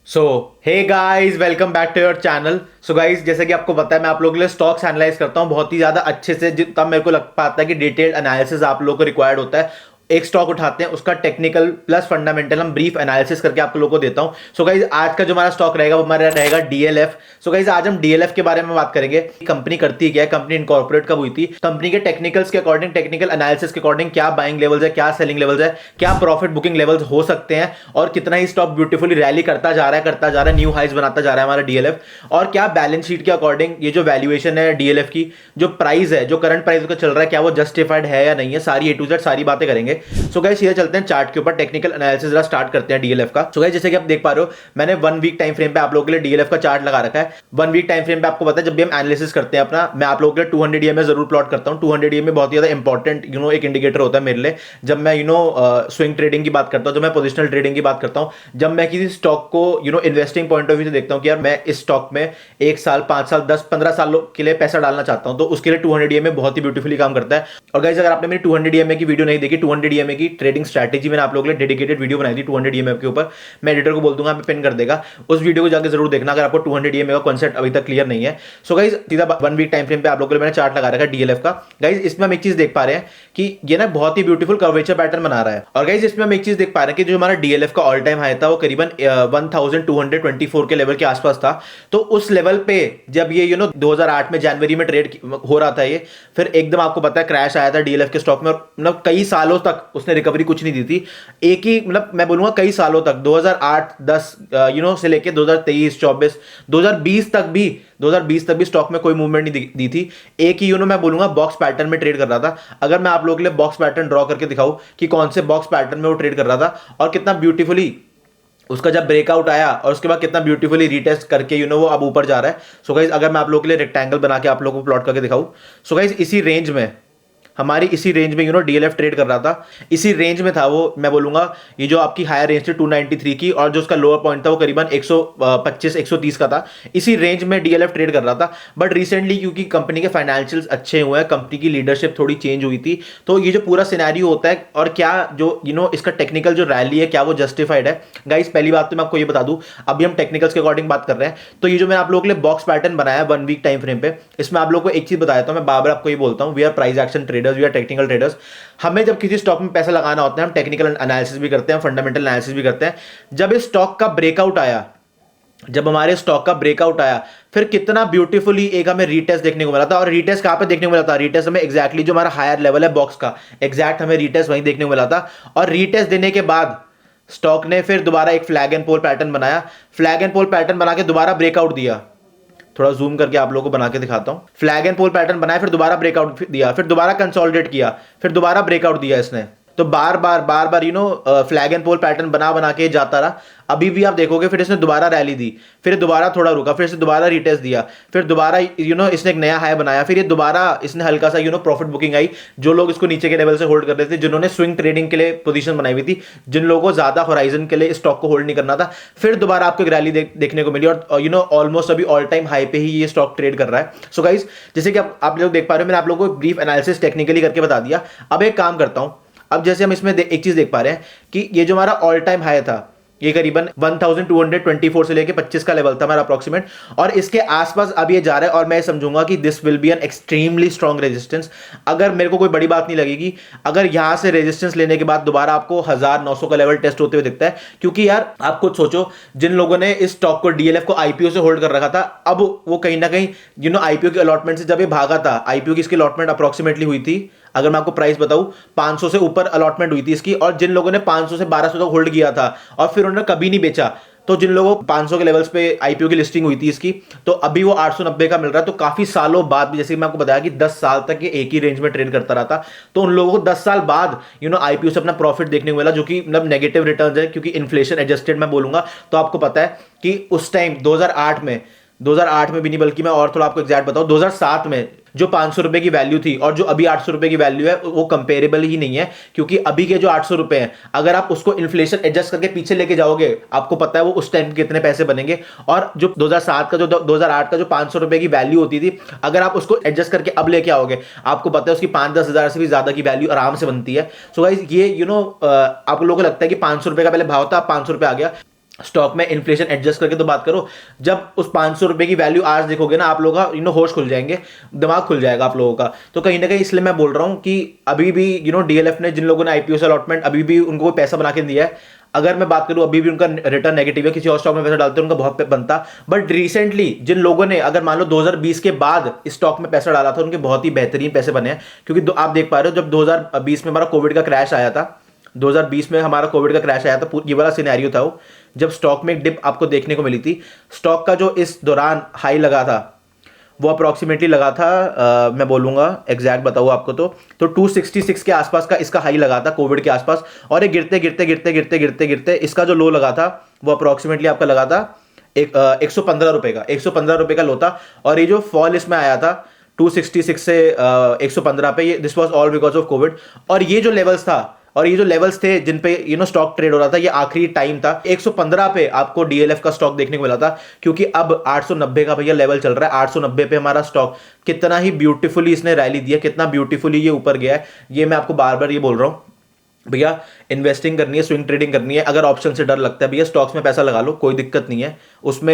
So hey guys, welcome back to your channel. So guys, जैसे कि आपको पता है, मैं आप लोगों के लिए स्टॉक्स एनालाइज करता हूँ बहुत ही ज़्यादा अच्छे से, तब मेरे को लग पाता है कि डिटेल्ड एनालिसिस आप लोगों को रिक्वायर्ड होता है। एक स्टॉक उठाते हैं, उसका टेक्निकल प्लस फंडामेंटल हम ब्रीफ एनालिसिस करके आप लोगों को देता हूँ। सो गाइस, आज का जो हमारा स्टॉक रहेगा वो हमारा रहेगा डीएलएफ। सो गाइस, आज हम डीएलएफ के बारे में बात करेंगे। कंपनी करती क्या है, कंपनी इनकॉर्पोरेट कब हुई थी, कंपनी के टेक्निकल्स के अकॉर्डिंग, टेक्निकल एनालिसिस के अकॉर्डिंग क्या बाइंग लेवल्स है, क्या सेलिंग लेवल्स है, क्या प्रॉफिट बुकिंग लेवल्स हो सकते हैं, और कितना ही स्टॉक ब्यूटीफुली रैली करता जा रहा है, न्यू हाइज बनाता जा रहा है हमारा डीएलएफ। और क्या बैलेंस शीट के अकॉर्डिंग ये जो वैल्यूएशन है डीएलएफ की, जो प्राइस है, जो करंट प्राइस का चल रहा है, क्या वो जस्टिफाइड है या नहीं है, सारी ए टू जेड सारी बातें करेंगे। सो गाइस, सीधे चलते हैं चार्ट के ऊपर, टेक्निकल एनालिसिस जरा स्टार्ट करते हैं डीएलएफ का। सो गाइस, जैसे कि आप देख पा रहे हो, मैंने 1 वीक टाइम फ्रेम पे आप लोगों के लिए डीएलएफ का चार्ट लगा रखा है। 1 वीक टाइम फ्रेम पे आपको पता है, जब भी हम एनालिसिस करते हैं अपना, मैं आप लोगों के लिए 200 ईएमए जरूर प्लॉट करता हूं। 200 ईएमए बहुत ही ज्यादा इंपॉर्टेंट एक इंडिकेटर होता है मेरे लिए, जब मैं स्विंग ट्रेडिंग की बात करता हूं, जब मैं पोजिशनल ट्रेडिंग की बात करता हूं, जब मैं किसी स्टॉक को इन्वेस्टिंग पॉइंट ऑफ व्यू से देखता हूं कि यार मैं इस स्टॉक में 1 साल, 5 साल, 10, 15 साल के लिए पैसा डालना चाहता हूं, तो उसके लिए 200 ईएमए बहुत ही ब्यूटीफुली काम करता है। और गाइस, अगर आपने मेरी 200 ईएमए की वीडियो नहीं देखी, 200 ईएमए की ट्रेडिंग स्ट्रैटेजी मैंने आप लोगों के लिए डेडिकेटेड वीडियो बनाई थी 200 ईएमए के ऊपर। मैं एडिटर को बोल दूंगा, मैं पिन कर देगा, उस वीडियो को जाकर जरूर देखना अगर आपको 200 ईएमए का कॉन्सेप्ट अभी तक क्लियर नहीं है। सो गाइस, सीधा 1 वीक टाइम फ्रेम पे आप लोगों के लिए मैंने चार्ट लगा रखा है डीएलएफ का। गाइस, इसमें हम एक चीज देख पा रहे हैं कि ये ना बहुत ही ब्यूटीफुल कर्वेचर पैटर्न बना रहा है। और गाइस, इसमें हम एक चीज देख पा रहे हैं कि जो हमारा डीएलएफ का ऑल टाइम हाई था वो करीबन 1224 के लेवल के आसपास था। तो उस लेवल पे जब ये 2008 में जनवरी में ट्रेड हो रहा था ये, फिर एकदम आपको पता है क्रैश आया था डीएलएफ के स्टॉक में, और मतलब कई सालों तक उसने रिकवरी कुछ नहीं दी थी। एक ही मतलब मैं बोलूंगा कई सालों तक, 2008-10 से लेके 2023-24, 2020 तक भी स्टॉक में कोई मूवमेंट नहीं दी थी। एक ही मैं बोलूंगा बॉक्स पैटर्न में ट्रेड कर रहा था। अगर मैं आप लोगों के लिए बॉक्स पैटर्न ड्रॉ करके दिखाऊं कि कौन से बॉक्स पैटर्न में वो ट्रेड कर रहा था और कितना ब्यूटीफुली उसका जब ब्रेकआउट आया और उसके बाद कितना ब्यूटीफुली रीटेस्ट करके वो अब ऊपर जा रहा है। सो गाइस, अगर मैं आप लोगों के लिए रेक्टेंगल बना के आप लोगों को प्लॉट करके दिखाऊं, सो गाइस इसी रेंज में, हमारी इसी रेंज में डीएलएफ ट्रेड कर रहा था। इसी रेंज में था वो, मैं बोलूंगा ये जो आपकी हायर रेंज थी 293 की, और जो उसका लोअर पॉइंट था वो करीबन 125 130 का था। इसी रेंज में डीएलएफ ट्रेड कर रहा था। बट रिसेंटली क्योंकि कंपनी के फाइनेंशियल्स अच्छे हुए हैं, कंपनी की लीडरशिप थोड़ी चेंज हुई थी, तो ये जो पूरा सिनेरियो होता है और क्या जो इसका टेक्निकल जो रैली है, क्या वो जस्टिफाइड है। गाइस, पहली बात तो मैं आपको ये बता दूं, अभी हम टेक्निकल्स के अकॉर्डिंग बात कर रहे हैं, तो ये जो मैंने आप लोगों के लिए बॉक्स पैटर्न बनाया 1 वीक टाइम फ्रेम पे, इसमें आप लोगों को एक चीज बताया था, मैं बार बार आपको ये बोलता हूं, we are price action traders, we are technical traders. हमें जब किसी स्टॉक में पैसा लगाना होता है, हम टेक्निकल एनालिसिस भी करते हैं, फंडामेंटल एनालिसिस भी करते हैं। जब इस स्टॉक का ब्रेकआउट आया, जब हमारे स्टॉक का ब्रेकआउट आया, फिर कितना ब्यूटीफुली एक हमें रीटेस्ट देखने को मिला था। और रीटेस्ट कहां पे देखने को मिला था, रीटेस्ट हमें एग्जैक्टली जो हमारा हायर लेवल है बॉक्स का, एग्जैक्ट हमें रीटेस्ट वहीं देखने को मिला था। और रीटेस्ट देने के बाद स्टॉक ने फिर दोबारा एक फ्लैग एंड पोल पैटर्न बनाया, फ्लैग एंड पोल पैटर्न बना के दोबारा ब्रेकआउट दिया। थोड़ा जूम करके आप लोगों को बना के दिखाता हूं। फ्लैग एंड पोल पैटर्न बनाया, फिर दोबारा ब्रेकआउट दिया, फिर दोबारा कंसोलिडेट किया, फिर दोबारा ब्रेकआउट दिया इसने। तो बार बार फ्लैग एंड पोल पैटर्न बना बना के जाता रहा। अभी भी आप देखोगे, फिर इसने दोबारा रैली दी, फिर दोबारा थोड़ा रुका, फिर इसने दोबारा रिटेस्ट दिया, फिर दोबारा इसने एक नया हाई बनाया, फिर ये दोबारा इसने हल्का सा प्रॉफिट बुकिंग आई। जो लोग इसको नीचे के लेवल से होल्ड कर रहे थे, जिन्होंने स्विंग ट्रेडिंग के लिए पोजीशन बनाई हुई थी, जिन लोगों को ज्यादा होराइजन के लिए स्टॉक को होल्ड नहीं करना था, फिर दोबारा आपको एक रैली देखने को मिली। और ऑलमोस्ट अभी ऑल टाइम हाई पे ही ये स्टॉक ट्रेड कर रहा है। सो गाइस, जैसे कि आप लोग देख पा रहे हो, मैंने आप लोगों को ब्रीफ एनालिसिस टेक्निकली करके बता दिया। अब एक काम करता हूं, अब जैसे हम इसमें एक चीज देख पा रहे हैं कि ये जो हमारा ऑल टाइम हाई था, ये करीबन 1224 से लेके 25 का लेवल था हमारा अप्रोक्सीमेट, और इसके आसपास अब ये जा रहा है। और मैं समझूंगा कि this will be an extremely strong resistance. अगर मेरे को कोई बड़ी बात नहीं लगेगी अगर यहां से रेजिस्टेंस लेने के बाद दोबारा आपको 1900 का लेवल टेस्ट होते हुए दिखता है। क्योंकि यार आप खुद सोचो, जिन लोगों ने इस स्टॉक को, डीएलएफ को आईपीओ से होल्ड कर रखा था, अब वो कहीं ना कहीं आईपीओ की अलॉटमेंट से जब ये भागा था, आईपीओ की इसकी अलॉटमेंट अप्रोक्सीमेटली हुई थी, अगर मैं आपको प्राइस बताऊं, 500 से ऊपर अलॉटमेंट हुई थी इसकी। और जिन लोगों ने 500 से 1200 तक होल्ड किया था और फिर उन्होंने कभी नहीं बेचा, तो जिन लोगों को 500 के लेवल्स पे आईपीओ की लिस्टिंग हुई थी इसकी, तो अभी वो 890 का मिल रहा है। तो काफी सालों बाद भी, जैसे कि मैं आपको बताया कि 10 साल तक ये एक ही रेंज में ट्रेड करता रहा था, तो उन लोगों को 10 साल बाद आईपीओ से अपना प्रॉफिट देखने को मिला, जो कि मतलब नेगेटिव रिटर्न्स है, क्योंकि इन्फ्लेशन एडजस्टेड मैं बोलूंगा। तो आपको पता है कि उस टाइम 2008 में भी नहीं, बल्कि मैं और थोड़ा आपको एग्जैक्ट बताऊं, 2007 में जो 500 रुपए की वैल्यू थी और जो अभी 800 रुपए की वैल्यू है, वो कंपेरेबल ही नहीं है। क्योंकि अभी के जो 800 रुपए हैं, अगर आप उसको इन्फ्लेशन एडजस्ट करके पीछे लेके जाओगे, आपको पता है वो उस टाइम कितने पैसे बनेंगे। और जो 2008 का जो 500 रुपए की वैल्यू होती थी, अगर आप उसको एडजस्ट करके अब लेके आओगे, आपको पता है उसकी 5-10 हजार से भी ज्यादा की वैल्यू आराम से बनती है। सो गाइस, ये आप लोगों को लगता है कि 500 रुपए का पहले भाव था, अब 500 रुपए आ गया। स्टॉक में इन्फ्लेशन एडजस्ट करके तो बात करो, जब उस 500 रुपए की वैल्यू आज देखोगे ना, आप लोगों का होश खुल जाएंगे, दिमाग खुल जाएगा आप लोगों का। तो कहीं ना कहीं इसलिए मैं बोल रहा हूं कि अभी भी डीएलएफ ने, जिन लोगों ने आईपीओ से अलॉटमेंट, अभी भी उनको कोई पैसा बना के दिया है, अगर मैं बात करूं अभी भी उनका रिटर्न नेगेटिव है। किसी और स्टॉक में पैसा डालते हैं उनका बहुत बनता, बट रिसेंटली जिन लोगों ने, अगर मान लो 2020 के बाद इस स्टॉक में पैसा डाला था, उनके बहुत ही बेहतरीन पैसे बने हैं। क्योंकि आप देख पा रहे हो, जब 2020 में हमारा कोविड का क्रैश आया था, 2020 में हमारा कोविड का क्रैश आया था, ये वाला सिनेरियो था वो, जब स्टॉक में एक डिप आपको देखने को मिली थी। स्टॉक का जो इस दौरान हाई लगा था वो अप्रोक्सीमेटली लगा था, मैं बोलूंगा एग्जैक्ट बताऊँ आपको तो 266 के आसपास का इसका हाई लगा था कोविड के आसपास, और ये गिरते गिरते गिरते गिरते गिरते गिरते इसका जो लो लगा था वो अप्रोक्सीमेटली आपका लगा था 115 रुपए का, 115 रुपए का लो था। और ये जो फॉल इसमें आया था 266 से 115 पे, ये this was all because of Covid. और ये जो लेवल्स था, और ये जो लेवल्स थे जिन पे स्टॉक ट्रेड हो रहा था, ये आखिरी टाइम था 115 पे आपको डीएलएफ का स्टॉक देखने को मिला था। क्योंकि अब 890 का भैया लेवल चल रहा है, 890 पे हमारा स्टॉक कितना ही ब्यूटीफुली इसने रैली दिया, कितना ब्यूटीफुली ये ऊपर गया है। ये मैं आपको बार बार ये बोल रहा हूं भैया, इन्वेस्टिंग करनी है, स्विंग ट्रेडिंग करनी है। अगर ऑप्शन से डर लगता है भैया, स्टॉक्स में पैसा लगा लो, कोई दिक्कत नहीं है उसमें।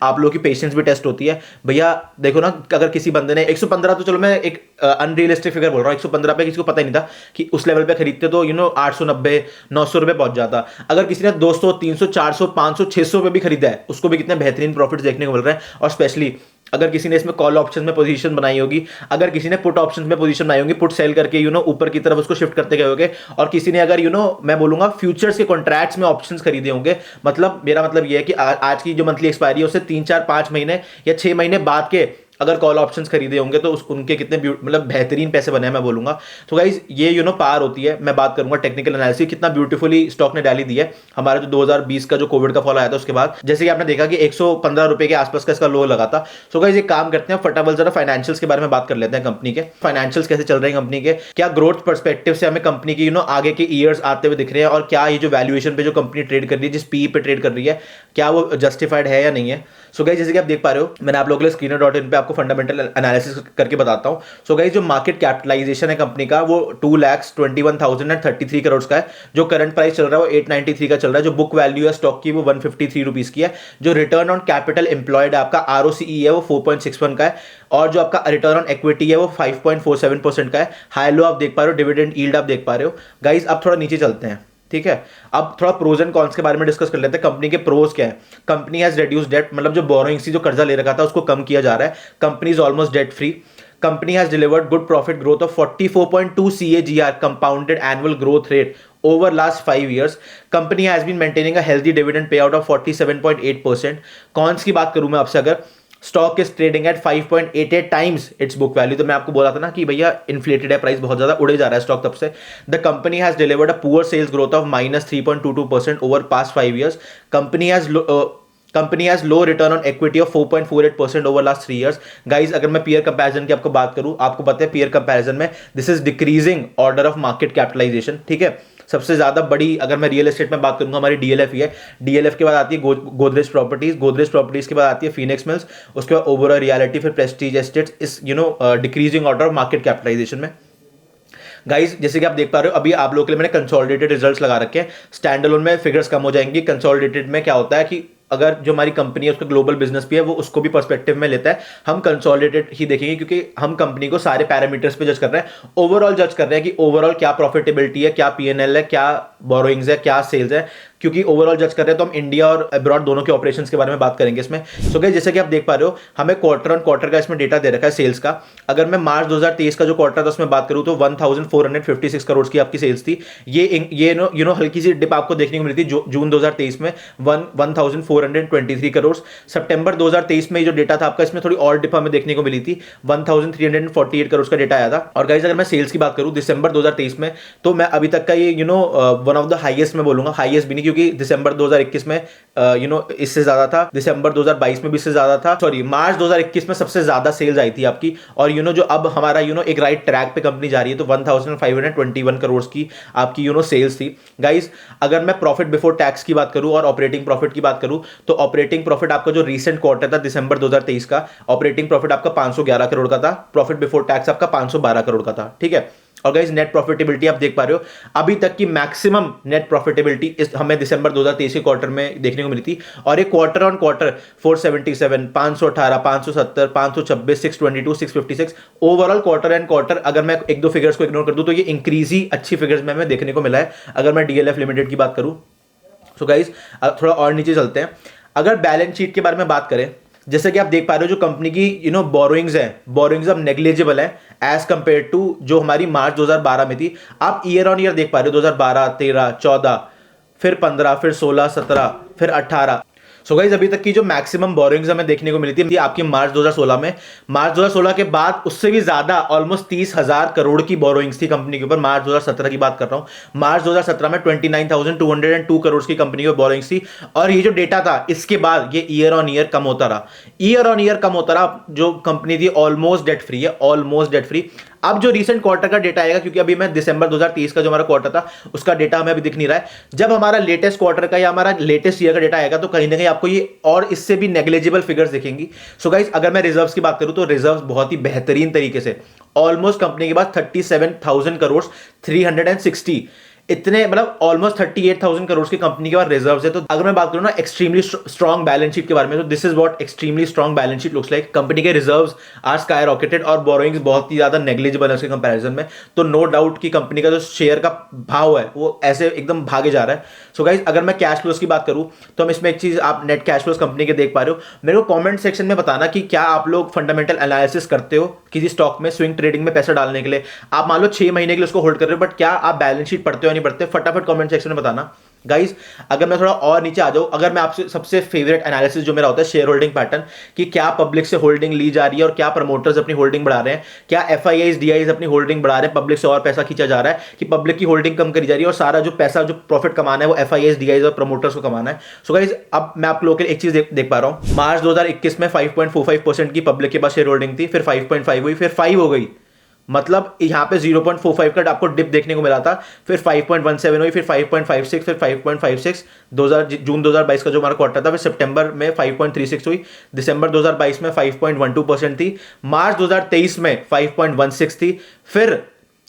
आप लोगों की पेशेंस भी टेस्ट होती है भैया। देखो ना, अगर किसी बंदे ने 115, तो चलो मैं एक अनरियलिस्टिक फिगर बोल रहा हूँ, 115 पे किसी को पता ही नहीं था कि उस लेवल पे खरीदते तो 890 900 रुपए पहुंच जाता। अगर किसी ने 200 300 400 500 600 पे भी खरीदा है, उसको भी कितने बेहतरीन प्रॉफिट देखने को मिल रहे हैं। और स्पेशली अगर किसी ने इसमें कॉल ऑप्शन में पोजीशन बनाई होगी, अगर किसी ने पुट ऑप्शन में पोजीशन बनाई होगी, पुट सेल करके ऊपर की तरफ उसको शिफ्ट करते गए होंगे, और किसी ने अगर मैं बोलूंगा फ्यूचर्स के कॉन्ट्रैक्ट्स में ऑप्शंस खरीदे होंगे, मतलब मेरा मतलब ये है कि आज की जो मंथली एक्सपायरी है उससे 3 4 5 महीने या 6 महीने बाद के अगर कॉल ऑप्शंस खरीदे होंगे तो उनके कितने मतलब बेहतरीन पैसे बने हैं, मैं बोलूंगा। तो गाइज ये पार होती है। मैं बात करूंगा टेक्निकल एनालिसिस, कितना ब्यूटीफुली स्टॉक ने रैली दी है हमारा जो 2020 का जो कोविड का फॉल आया था उसके बाद। जैसे कि आपने देखा कि 115 रुपए के आसपास का इसका लो लगा था। सो गाइज एक काम करते हैं, फटाफट जरा फाइनेंशियल्स के बारे में बात कर लेते हैं। कंपनी के फाइनेंशियल्स कैसे चल रहे हैं कंपनी के, क्या ग्रोथ पर्सपेक्टिव से हमें कंपनी की आगे के ईयर्स आते हुए दिख रहे हैं, और क्या ये जो वैल्यूएशन पे जो कंपनी ट्रेड कर रही है, जिस पी पे ट्रेड कर रही है, क्या वो जस्टिफाइड है या नहीं है। सो गाइज जैसे कि आप देख पा रहे हो, मैंने आप लोगों के लिए Screener.in पे आपको फंडामेंटल एनालिसिस करके बताता हूं। सो गाइज जो मार्केट कैपिटलाइजेशन है कंपनी का वो 2,21,033 करोड़ का है। जो करंट प्राइस चल रहा है वो 893 का चल रहा है। जो बुक वैल्यू है स्टॉक की वो 153 रुपीज की है। जो रिटर्न ऑन कैपिटल एम्प्लॉयड है आपका ROCE है वो 4.61 का है। और जो आपका रिटर्न ऑन इक्विटी है वो 5.47% का है। हाई लो आप देख पा रहे हो, डिविडेंड यील्ड आप देख पा रहे हो। गाइज अब थोड़ा नीचे चलते हैं, ठीक है। अब थोड़ा प्रोज एंड कॉन्स के बारे में डिस्कस कर लेते हैं। कंपनी के प्रोज क्या है। कंपनी हैज रिड्यूस डेट, मतलब जो बोरोइंग सी, जो कर्जा ले रखा था उसको कम किया जा रहा है। Company is almost debt free. Company has delivered good profit growth of 44.2 CAGR compounded annual growth rate over last 5 years. Company has been maintaining a healthy dividend payout of 47.8%. Cons की बात करूं मैं आपसे, अगर stock is trading at 5.88 times it's book value, तो मैं आपको बोला था ना कि भैया इन्फ्लेटेड है, प्राइस बहुत ज्यादा उड़े जा रहा है स्टॉक तब से। The company has delivered a poor sales growth of -3.22% over past 5 years. Company has low return on equity of 4.48% over last 3 years. Guys अगर मैं पीयर कंपैरिजन की आपको बात करूं, आपको पता है पीयर कंपैरिजन में this is decreasing order of market capitalisation, ठीक है। सबसे ज्यादा बड़ी अगर मैं रियल एस्टेट में बात करूंगा, हमारी डीएलएफ ही है। डीएलएफ के बाद आती है गोदरेज प्रॉपर्टीज, गोदरेज प्रॉपर्टीज के बाद आती है फिनिक्स मिल्स, उसके बाद ओबेरॉय रियलिटी, फिर प्रेस्टीज एस्टेट्स, इस decreasing order of market capitalisation में। गाइज जैसे कि आप देख पा रहे हो, अभी आप लोगों के लिए मैंने कंसोलिडेटेड रिजल्ट्स लगा रखे हैं। स्टैंडअलोन में फिगर्स कम हो जाएंगी। कंसोलिडेटेड में क्या होता है कि अगर जो हमारी कंपनी है उसका ग्लोबल बिजनेस भी है, वो उसको भी पर्सपेक्टिव में लेता है। हम कंसोलिडेटेड ही देखेंगे क्योंकि हम कंपनी को सारे पैरामीटर्स पे जज कर रहे हैं। ओवरऑल जज कर रहे हैं कि ओवरऑल क्या प्रॉफिटेबिलिटी है, क्या पीएनएल है, क्या बोरोइंग्स है, क्या सेल्स है। क्योंकि ओवरऑल जज कर रहे हैं तो हम इंडिया और अब्रॉड दोनों के ऑपरेशंस के बारे में बात करेंगे इसमें। सो गाइस जैसे कि आप देख पा रहे हो, हमें क्वार्टर ऑन क्वार्टर का इसमें डेटा दे रखा है सेल्स का। अगर मैं मार्च 2023 का जो क्वार्टर था उसमें बात करूं तो 1456 करोड़ की आपकी सेल्स थी। ये हल्की सी डिप आपको देखने को मिली थी जून 2023 में 1423 करोड़। सितंबर 2023 में जो डेटा था आपका, इसमें थोड़ी और डिप हमें देखने को मिली थी, 1348 करोड़ का डेटा आया था। और गाइस अगर मैं सेल्स की बात करूं दिसंबर 2023 में, तो मैं अभी तक का ये वन ऑफ द हाईएस्ट मैं बोलूंगा, हाईएस्ट भी नहीं क्योंकि दिसंबर 2021 में इससे ज्यादा था, दिसंबर 2022 में भी इससे ज्यादा था, सॉरी मार्च 2021 में सबसे ज्यादा सेल्स आई थी आपकी। और जो अब हमारा एक राइट ट्रैक पे कंपनी जा रही है, तो 1521 करोड़ की आपकी सेल्स थी। गाइस अगर मैं प्रॉफिट बिफोर टैक्स की बात करूं और ऑपरेटिंग प्रॉफिट की बात करूं, तो ऑपरेटिंग प्रॉफिट आपका जो रीसेंट क्वार्टर था दिसंबर 2023 का, ऑपरेटिंग प्रॉफिट आपका 511 करोड़ का था, प्रॉफिट बिफोर टैक्स आपका 512 करोड़ का था, ठीक है। और गाइस नेट प्रॉफिटेबिलिटी आप देख पा रहे हो, अभी तक की मैक्सिमम नेट प्रॉफिटेबिलिटी इस हमें दिसंबर 2023 के क्वार्टर में देखने को मिली थी। और ये quarter on quarter 477, 518, 570, 526, 622, 656 overall quarter and quarter अगर मैं एक दो फिगर्स को इग्नोर कर दूं तो ये इंक्रीज ही अच्छी फिगर्स में हमें देखने को मिला है अगर मैं डीएलएफ लिमिटेड की बात करूं। सो गाइस थोड़ा और नीचे चलते हैं। अगर बैलेंस शीट के बारे में बात करें, जैसे कि आप देख पा रहे हो जो कंपनी की बोरोइंग्स है, बोरोइंग्स अब नेग्लिजिबल है एज कंपेयर टू जो हमारी मार्च 2012 में थी। आप ईयर ऑन ईयर देख पा रहे हो 2012, 13, 14, फिर 15, फिर 16, 17, फिर 18। सो गाइस अभी तक की जो मैक्सिमम बोरिंग्स हमें देखने को मिली थी आपकी मार्च 2016 में, मार्च 2016 के बाद उससे भी ज्यादा ऑलमोस्ट 30,000 करोड़ की बोरोइंग्स थी कंपनी के ऊपर। मार्च 2017 की बात कर रहा हूं, मार्च 2017 में 29,202 करोड़ की कंपनी की बोरोइंग्स थी। और ये जो डेटा था इसके बाद ये ईयर ऑन ईयर कम होता रहा, ईयर ऑन ईयर कम होता रहा। जो कंपनी थी ऑलमोस्ट डेट फ्री है, ऑलमोस्ट डेट फ्री। अब जो रीसेंट क्वार्टर का डेटा आएगा, क्योंकि अभी मैं दिसंबर 2023 का जो हमारा क्वार्टर था उसका डेटा हमें अभी दिख नहीं रहा है, जब हमारा लेटेस्ट क्वार्टर का या हमारा लेटेस्ट ईयर का डेटा आएगा तो कहीं ना कहीं आपको ये और इससे भी नेग्लिजिबल फिगर्स दिखेंगी। सो गाइस अगर मैं रिजर्व्स की बात करूं तो रिजर्व्स बहुत ही बेहतरीन तरीके से ऑलमोस्ट कंपनी के पास 37,000 करोड़ 360 इतने मतलब ऑलमोस्ट 38,000 करोड़ की कंपनी के पास रिजर्व्स है। तो अगर मैं बात करूं ना एक्सट्रीमली स्ट्रॉन्ग बैलेंस शीट के बारे में, तो this is what extremely strong balance sheet looks like. Company के रिजर्व्स आर स्काई रॉकेटेड और बोरोइंग्स बहुत ही ज्यादा नेग्लिजिबल है उसके कंपैरिजन में। तो नो डाउट कि कंपनी का जो शेयर का भाव है वो ऐसे एकदम भागे जा रहा है। सो गाइस अगर मैं कैश फ्लोज की बात करूं तो हम इसमें एक चीज, आप नेट कैश फ्लोज कंपनी के देख पा रहे हो। मेरे को कमेंट सेक्शन में बताना कि क्या आप लोग फंडामेंटल एनालिसिस करते हो किसी स्टॉक में स्विंग ट्रेडिंग में पैसा डालने के लिए। आप मान लो 6 महीने के लिए उसको होल्ड कर रहे हो, बट क्या आप बैलेंस शीट पढ़ते हो या नहीं पढ़ते, फटाफट कमेंट सेक्शन में बताना। गाइस अगर मैं थोड़ा और नीचे आ जाऊं, अगर मैं आपसे सबसे फेवरेट एनालिसिस जो मेरा होता है शेयर होल्डिंग पैटर्न, कि क्या पब्लिक से होल्डिंग ली जा रही है और क्या प्रमोटर्स अपनी होल्डिंग बढ़ा रहे हैं, क्या एफआईआईज डीआईज अपनी होल्डिंग बढ़ा रहे हैं, पब्लिक से और पैसा खींचा जा रहा है कि पब्लिक की होल्डिंग कम करी जा रही है और सारा जो पैसा जो प्रॉफिट कमाना है वो एफआईआईज डीआईज और प्रमोटर्स को कमाना है। सो गाइस अब मैं आप लोगों के लिए एक चीज देख पा रहा हूं, मार्च 2021 में 5.45% की पब्लिक के पास शेयर होल्डिंग थी, फिर 5.5 हुई, फिर 5 हो गई, मतलब यहां पे 0.45 का आपको डिप देखने को मिला था, फिर 5.17 हुई, फिर 5.56, फिर 5.56 जून 2022 का जो हमारा क्वार्टर था, फिर सितंबर में 5.36 हुई, दिसंबर 2022 में 5.12% थी, मार्च 2023 में 5.16 थी, फिर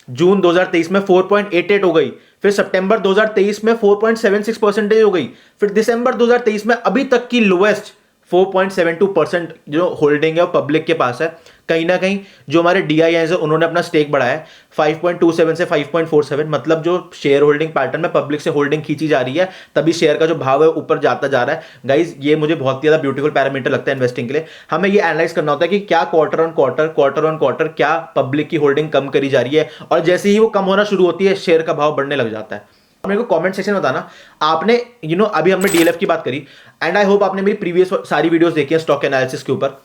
जून 2023 में 4.88 हो गई, फिर सितंबर 2023 में 4.76% हो गई, फिर दिसंबर 2023 में अभी तक की लोएस्ट 4.72% जो होल्डिंग है वो पब्लिक के पास है। कहीं ना कहीं जो हमारे डीआईआईज है उन्होंने अपना स्टेक बढ़ाया है 5.27 से 5.47, मतलब जो शेयर होल्डिंग पैटर्न में पब्लिक से होल्डिंग खींची जा रही है तभी शेयर का जो भाव है ऊपर जाता जा रहा है। गाइज ये मुझे बहुत ही ज्यादा ब्यूटीफुल पैरामीटर लगता है इन्वेस्टिंग के लिए। हमें ये एनालाइज करना होता है कि क्या क्वार्टर ऑन क्वार्टर क्या पब्लिक की होल्डिंग कम करी जा रही है, और जैसे ही वो कम होना शुरू होती है शेयर का भाव बढ़ने लग जाता है। मेरे को कमेंट सेक्शन में बताना आपने अभी हमने डीएलएफ की बात करी एंड आई होप आपने मेरी प्रीवियस सारी वीडियोस देखी है स्टॉक एनालिसिस के ऊपर,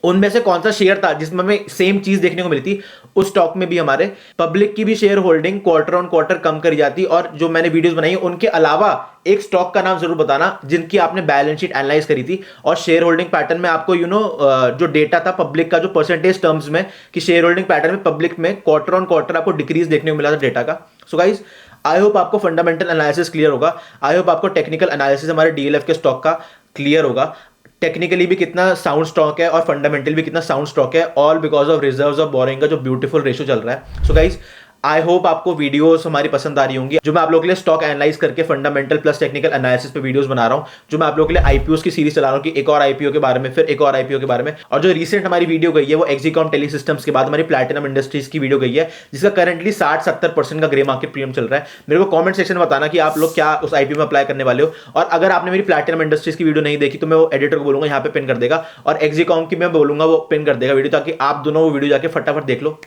उनमें से कौन सा शेयर था जिसमें हमें सेम चीज देखने को मिली थी। उस स्टॉक में भी हमारे पब्लिक की भी share holding quarter on quarter कम करी जाती, और जो मैंने वीडियोस बनाई है उनके अलावा एक स्टॉक का नाम जरूर बताना जिनकी आपने बैलेंस शीट एनालाइज करी थी और शेयर होल्डिंग पैटर्न में आपको जो डेटा था पब्लिक का जो परसेंटेज टर्म्स में कि शेयर होल्डिंग पैटर्न में पब्लिक में क्वार्टर ऑन क्वार्टर आपको डिक्रीज देखने को मिला था डेटा का। सो गाइस आई होप आपको फंडामेंटल एनालिसिस क्लियर होगा, आई होप आपको टेक्निकल एनालिसिस हमारे डीएलएफ के स्टॉक का क्लियर होगा, टेक्निकली भी कितना साउंड स्टॉक है और फंडामेंटल भी कितना साउंड स्टॉक है, all because of reserves of boring का जो ब्यूटीफुल रेशियो चल रहा है। सो गाइस आई होप आपको वीडियोस हमारी पसंद आ रही होंगी, जो मैं आप लोगों के लिए स्टॉक एनालाइज करके फंडामेंटल प्लस टेक्निकल एनालिसिस पे वीडियोस बना रहा हूं, जो मैं आप लोगों के लिए आईपीओस की सीरीज चला रहा हूं कि एक और आईपीओ के बारे में, फिर एक और आईपीओ के बारे में। और जो रिसेंट हमारी वीडियो गई है वो एक्सिकॉम टेली सिस्टम्स के बाद हमारी प्लैटिनम इंडस्ट्रीज की वीडियो गई है, जिसका करंटली 60-70% का ग्रे मार्केट प्रीमियम चल रहा है। मेरे को कमेंट सेक्शन में बताना कि आप लोग क्या उस आईपीओ में अप्लाई करने वाले हो, और अगर आपने मेरी प्लैटिनम इंडस्ट्रीज की वीडियो नहीं देखी तो मैं वो एडिटर को बोलूंगा यहाँ पे पिन कर देगा, और एक्सिकॉम की मैं बोलूंगा वो पिन कर देगा वीडियो, ताकि आप दोनों वो वीडियो जाके फटाफट देख लो,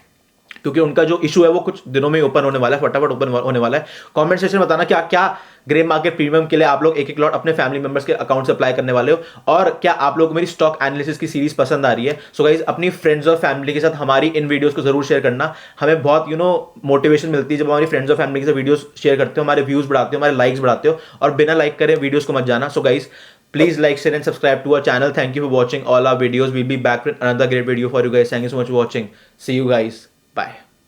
क्योंकि उनका जो इशू है वो कुछ दिनों में ओपन होने वाला है, फटाफट ओपन होने वाला है। कमेंट सेक्शन में बताना क्या क्या ग्रे मार्केट प्रीमियम के लिए आप लोग एक एक लॉट अपने फैमिली मेंबर्स के अकाउंट से अप्लाई करने वाले हो, और क्या आप लोग मेरी स्टॉक एनालिसिस की सीरीज पसंद आ रही है। सो गाइस अपनी फ्रेंड्स और फैमिली के साथ हमारी इन वीडियोस को जरूर शेयर करना, हमें बहुत मोटिवेशन मिलती है जब हमारी फ्रेंड्स और फैमिली के साथ वीडियोस शेयर करते हो, हमारे व्यूज बढ़ाते हो, हमारे लाइक्स बढ़ाते हो, और बिना लाइक करे वीडियोस को मत जाना। So guys please like, share and subscribe to our channel. Thank you for watching all our videos. We'll be back with another great video for you guys. Thank you so much for watching. See you guys. Bye.